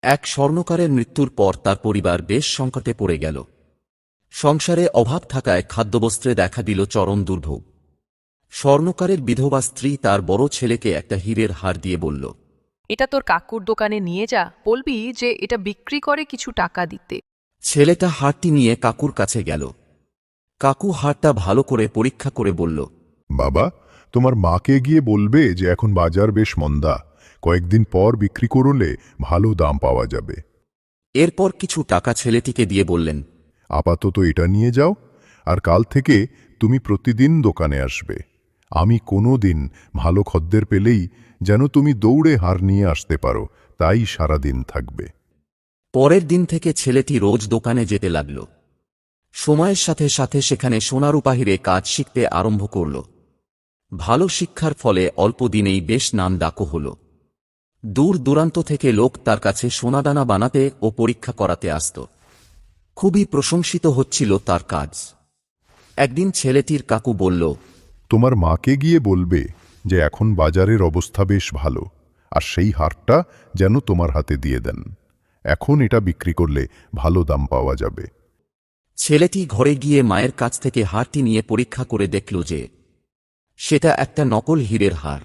এক স্বর্ণকারের মৃত্যুর পর তার পরিবার বেশ সংকটে পড়ে গেল। সংসারে অভাব থাকায় খাদ্যবস্ত্রে দেখা দিল চরম দুর্ভোগ। স্বর্ণকারের বিধবা স্ত্রী তার বড় ছেলেকে একটা হীরের হার দিয়ে বলল, এটা তোর কাকুর দোকানে নিয়ে যা, বলবি যে এটা বিক্রি করে কিছু টাকা দিতে। ছেলেটা হারটি নিয়ে কাকুর কাছে গেল। কাকু হারটা ভালো করে পরীক্ষা করে বলল, বাবা, তোমার মাকে গিয়ে বলবে যে এখন বাজার বেশ মন্দা, কয়েকদিন পর বিক্রি করলে ভালো দাম পাওয়া যাবে। এরপর কিছু টাকা ছেলেটিকে দিয়ে বললেন, আপাতত এটা নিয়ে যাও, আর কাল থেকে তুমি প্রতিদিন দোকানে আসবে। আমি কোনো দিন ভালো খদ্দের পেলেই যেন তুমি দৌড়ে হার নিয়ে আসতে পারো, তাই সারাদিন থাকবে। পরের দিন থেকে ছেলেটি রোজ দোকানে যেতে লাগল। সময়ের সাথে সাথে সেখানে সোনারূপা হিরে কাজ শিখতে আরম্ভ করল। ভালো শিক্ষার ফলে অল্প দিনেই বেশ নাম ডাকও হল। দূর দূরান্ত থেকে লোক তার কাছে সোনাদানা বানাতে ও পরীক্ষা করাতে আসত। খুবই প্রশংসিত হচ্ছিল তার কাজ। একদিন ছেলেটির কাকু বলল, তোমার মাকে গিয়ে বলবে যে এখন বাজারের অবস্থা বেশ ভালো, আর সেই হারটা যেন তোমার হাতে দিয়ে দেন। এখন এটা বিক্রি করলে ভালো দাম পাওয়া যাবে। ছেলেটি ঘরে গিয়ে মায়ের কাছ থেকে হারটি নিয়ে পরীক্ষা করে দেখল যে সেটা একটা নকল হীরের হার।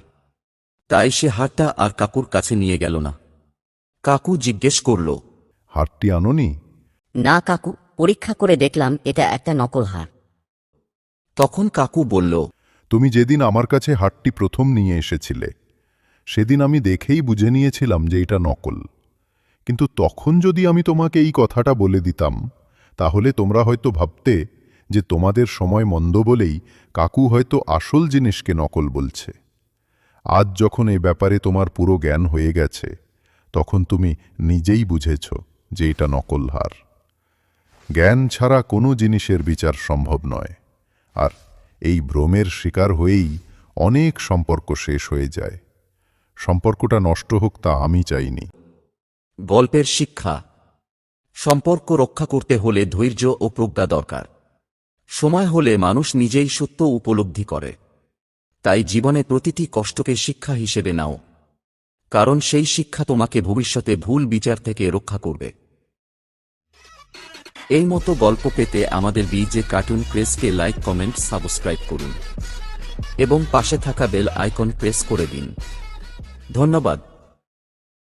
তাই সে হারটা আর কাকুর কাছে নিয়ে গেল না। কাকু জিজ্ঞেস করল, হারটি আনোনি? না কাকু, পরীক্ষা করে দেখলাম এটা একটা নকল হার। তখন কাকু বলল, তুমি যেদিন আমার কাছে হারটি প্রথম নিয়ে এসেছিলে সেদিন আমি দেখেই বুঝে নিয়েছিলাম যে এটা নকল। কিন্তু তখন যদি আমি তোমাকে এই কথাটা বলে দিতাম, তাহলে তোমরা হয়তো ভাবতে যে তোমাদের সময় মন্দ বলেই কাকু হয়তো আসল জিনিসকে নকল বলছে। আজ যখন এ ব্যাপারে তোমার পুরো জ্ঞান হয়ে গেছে, তখন তুমি নিজেই বুঝেছ যে এটা নকল হার। জ্ঞান ছাড়া কোনো জিনিসের বিচার সম্ভব নয়, আর এই ভ্রমের শিকার হয়েই অনেক সম্পর্ক শেষ হয়ে যায়। সম্পর্কটা নষ্ট হোক তা আমি চাইনি। গল্পের শিক্ষা: সম্পর্ক রক্ষা করতে হলে ধৈর্য ও প্রজ্ঞা দরকার। সময় হলে মানুষ নিজেই সত্য উপলব্ধি করে। তাই জীবনে প্রতিটি কষ্টকে শিক্ষা হিসেবে নাও, কারণ সেই শিক্ষা তোমাকে ভবিষ্যতে ভুল বিচার থেকে রক্ষা করবে। এই মতো গল্প পেতে আমাদের বিজে কার্টুন প্রেসকে লাইক, কমেন্ট, সাবস্ক্রাইব করুন এবং পাশে থাকা বেল আইকন প্রেস করে দিন। ধন্যবাদ।